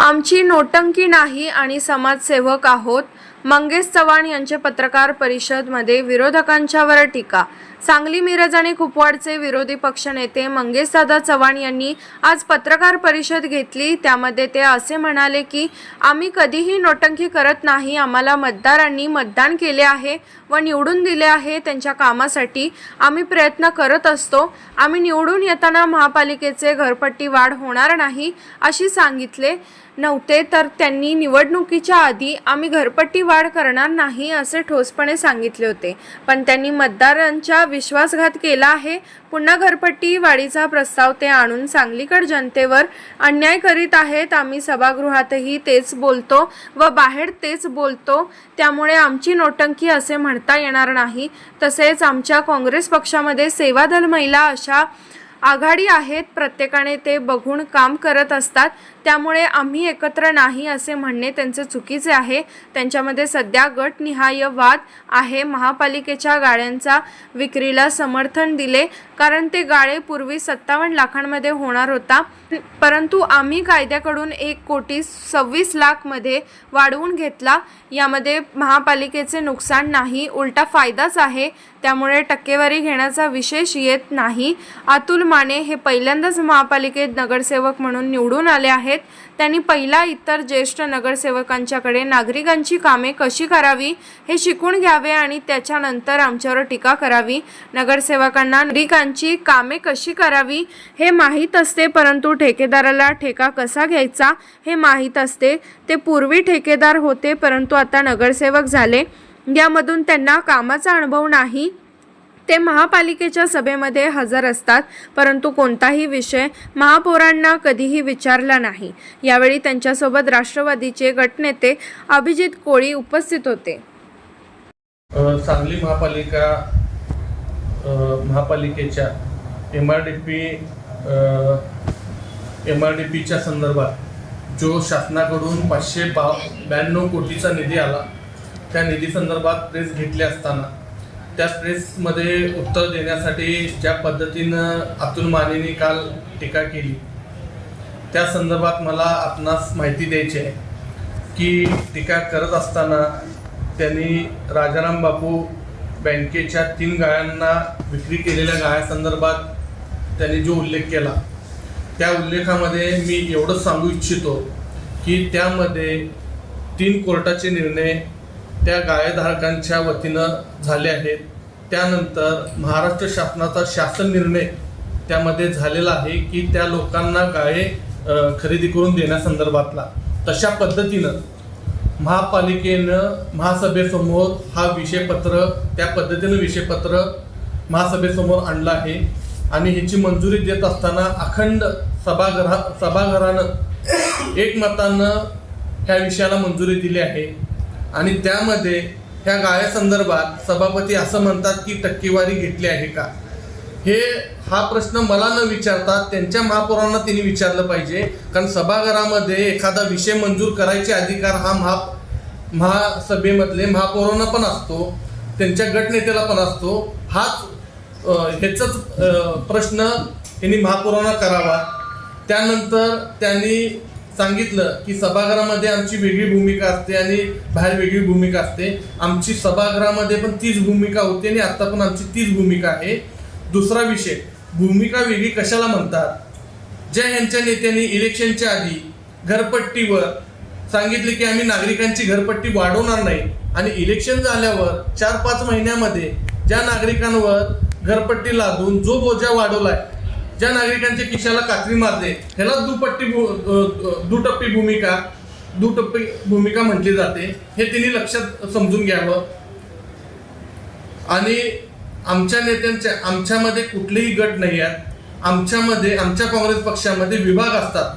आमची नोटंकी नाही आणि समाजसेवक आहोत. मंगेश चव्हाण यांचे पत्रकार परिषद मध्ये विरोधकांच्यावर टीका. सांगली, मिरज आणि कुपवाडचे विरोधी पक्षनेते मंगेशदादा चव्हाण यांनी आज पत्रकार परिषद घेतली. त्यामध्ये ते असे म्हणाले की आम्ही कधीही नोटंकी करत नाही. आम्हाला मतदारांनी मतदान केले आहे व निवडून दिले आहे. त्यांच्या कामासाठी आम्ही प्रयत्न करत असतो. आम्ही निवडून येताना महापालिकेचे घरपट्टी वाढ होणार नाही अशी सांगितले नव्हते, तर त्यांनी निवडणुकीच्या आधी आम्ही घरपट्टी वाढ करणार नाही असे ठोसपणे सांगितले होते. पण त्यांनी मतदारांचा विश्वासघात केला आहे. पुन्हा घरपट्टी वाढीचा प्रस्ताव ते आणून सांगलीकर जनतेवर अन्याय करीत आहेत. आम्ही सभागृहातही तेच बोलतो व बाहेर तेच बोलतो. त्यामुळे आमची नोटंकी असे म्हणता येणार नाही. तसेच आमच्या काँग्रेस पक्षामध्ये सेवादल महिला अशा आघाडी आहेत. प्रत्येकाने ते बघून काम करत असतात. त्यामुळे आम्ही एकत्र नाही असे म्हणणे त्यांचे चुकीचे आहे. त्यांच्यामध्ये सध्या गटनिहाय वाद आहे. महापालिकेच्या गाळ्यांचा विक्रीला समर्थन दिले, कारण ते गाळे पूर्वी 57 लाखांमध्ये होणार होता, परंतु आम्ही कायद्याकडून 1,26,00,000 मध्ये वाढवून घेतला. यामध्ये महापालिकेचे नुकसान नाही, उलटा फायदाच आहे. त्यामुळे टक्केवारी घेण्याचा विशेष येत नाही. अतुल माने हे पहिल्यांदाच महापालिकेत नगरसेवक म्हणून निवडून आले आहेत. त्यांनी पहिला इतर ज्येष्ठ नगरसेवकांच्याकडे नागरिकांची कामे कशी करावी हे शिकून घ्यावे आणि त्याच्यानंतर आमच्यावर टीका करावी. नगरसेवकांना नागरिकांची कामे कशी करावी हे माहीत असते, परंतु ठेकेदाराला ठेका कसा घ्यायचा हे माहीत असते. ते पूर्वी ठेकेदार होते, परंतु आता नगरसेवक झाले. यामधून त्यांना कामाचा अनुभव नाही. ते महापालिकेच्या सभेमध्ये हजर असतात, परंतु कोणताही विषय महापौरांना कधीही विचारला नाही. यावेळी त्यांच्यासोबत राष्ट्रवादीचे गटनेते अभिजित कोळी उपस्थित होते. सांगली महापालिकेच्या MRDPच्या संदर्भात जो शासनाकडून 592 कोटीचा निधी आला, त्या निधी संदर्भात प्रेस घेतली असताना त्या प्रेसमध्ये उत्तर देण्यासाठी ज्या पद्धतीनं अतुल मानेंनी काल टीका केली, त्या संदर्भात मला आपणास माहिती द्यायची आहे की टीका करत असताना त्यांनी राजाराम बापू बँकेच्या 3 गाळ्यांना विक्री केलेल्या गाळ्यासंदर्भात त्यांनी जो उल्लेख केला, त्या उल्लेखामध्ये मी एवढंच सांगू इच्छितो की त्यामध्ये 3 कोर्टाचे निर्णय त्या गाळेधारकांच्या वतीनं झाले आहेत. त्यानंतर महाराष्ट्र शासनाचा शासन निर्णय त्यामध्ये झालेला आहे की त्या लोकांना गाळे खरेदी करून देण्यासंदर्भातला. तशा पद्धतीनं महापालिकेनं महासभेसमोर हा विषयपत्र त्या पद्धतीनं विषयपत्र महासभेसमोर आणलं आहे आणि ह्याची मंजुरी देत असताना अखंड सभागृहानं एकमतानं ह्या विषयाला मंजुरी दिली आहे. आणि त्यामध्ये ह्या गाळ्यासंदर्भात सभापती असं म्हणतात की टक्केवारी घेतली आहे का, हा प्रश्न मला न विचारता त्यांच्या महापौरांना त्यांनी विचारलं पाहिजे. कारण सभागृहामध्ये एखादा विषय मंजूर करायचे अधिकार हा महासभेमधले महापौरांना पण असतो, त्यांच्या गटनेत्याला पण असतो. ह्याचाच प्रश्न त्यांनी महापौरांना करावा. त्यानंतर त्यांनी सांगितलं की सभागृहामध्ये आमची वेगळी भूमिका असते आणि बाहेर वेगळी भूमिका असते. आमची सभागृहामध्ये पण तीच भूमिका होती आणि आता पण आमची तीच भूमिका आहे. दुसरा विषय, भूमिका वेगळी कशाला म्हणतात? ज्या यांच्या नेत्यांनी इलेक्शनच्या आधी घरपट्टीवर सांगितले की आम्ही नागरिकांची घरपट्टी वाढवणार नाही आणि इलेक्शन झाल्यावर 4-5 महिन्यामध्ये ज्या नागरिकांवर घरपट्टी लादून जो बोजा वाढवलाय, ज्या नागरिकांच्या खिशाला कात्री मारते, ह्याला दुटप्पी भूमिका म्हटली जाते. हे त्यांनी लक्षात समजून घ्यावं. आणि आमच्यामध्ये कुठलेही गट नाही आहेत. आमच्या काँग्रेस पक्षामध्ये विभाग असतात.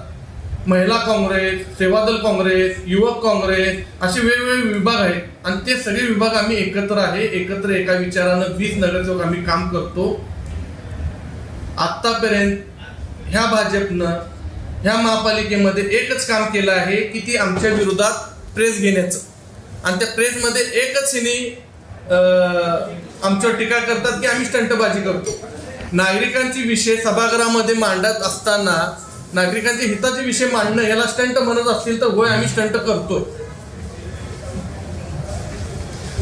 महिला काँग्रेस, सेवादल काँग्रेस, युवक काँग्रेस असे वेगवेगळे विभाग आहेत आणि ते सगळे विभाग आम्ही एकत्र आहे. एकत्र एका विचारानं 20 नगरसेवक आम्ही काम करतो. आत्तापर्यंत ह्या भाजपनं ह्या महापालिकेमध्ये एकच काम केलं आहे की ती आमच्या विरोधात प्रेस घेण्याचं, आणि त्या प्रेसमध्ये एकच आमच्यावर टीका करतात की आम्ही स्टंटबाजी करतो. नागरिकांची विषय सभागृहामध्ये मांडत असताना नागरिकांच्या हिताचे विषय मांडणं याला स्टंट म्हणत असतील तर होय, आम्ही स्टंट करतोय.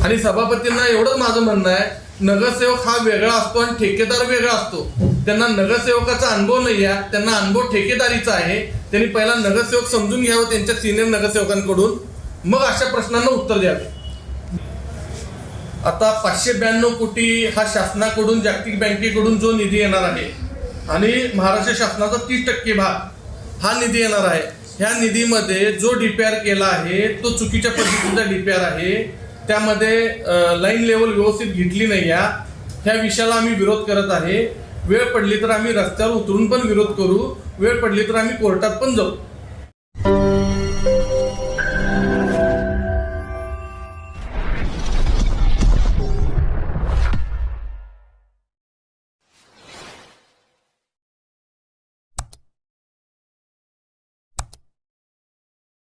आणि सभापतींना एवढंच माझं म्हणणं आहे, नगरसेवक हा वेगळा असतो आणि ठेकेदार वेगळा असतो. त्यांना नगरसेवकाचा अनुभव नाही आहे, त्यांना अनुभव ठेकेदारीचा आहे. त्यांनी पहिला नगरसेवक समजून घ्यावं त्यांच्या सिनियर नगरसेवकांकडून, मग अशा प्रश्नांना उत्तर द्यावे. आता 592 कोटी हा शासनाकडून जागतिक बँकेकडून जो निधी येणार आहे आणि महाराष्ट्र शासनाचा 30% भाग हा निधी येणार आहे. ह्या निधीमध्ये जो डीपीआर केला आहे तो चुकीच्या पद्धतीचा डीपीआर आहे. त्यामध्ये लाईन लेवल व्यवस्थित घेतली नाही. ह्या विषयाला आम्ही विरोध करत आहे. वेळ पडली तर आम्ही रस्त्यावर उतरून पण विरोध करू, वेळ पडली तर आम्ही कोर्टात पण जाऊ.